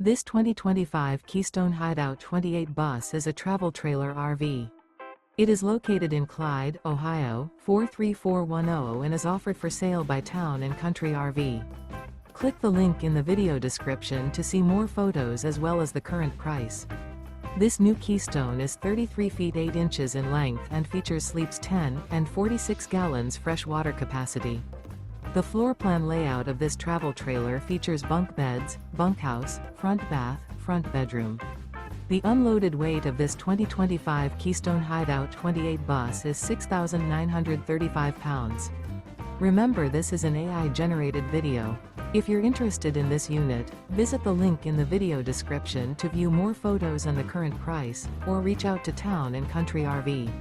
This 2025 Keystone Hideout 28 bus is a travel trailer RV. It is located in Clyde, Ohio, 43410 and is offered for sale by Town & Country RV. Click the link in the video description to see more photos as well as the current price. This new Keystone is 33 feet 8 inches in length and features sleeps 10 and 46 gallons fresh water capacity. The floor plan layout of this travel trailer features bunk beds, bunkhouse, front bath, front bedroom. The unloaded weight of this 2025 Keystone Hideout 28 bus is 6,935 pounds. Remember, this is an AI-generated video. If you're interested in this unit, visit the link in the video description to view more photos and the current price, or reach out to Town & Country RV.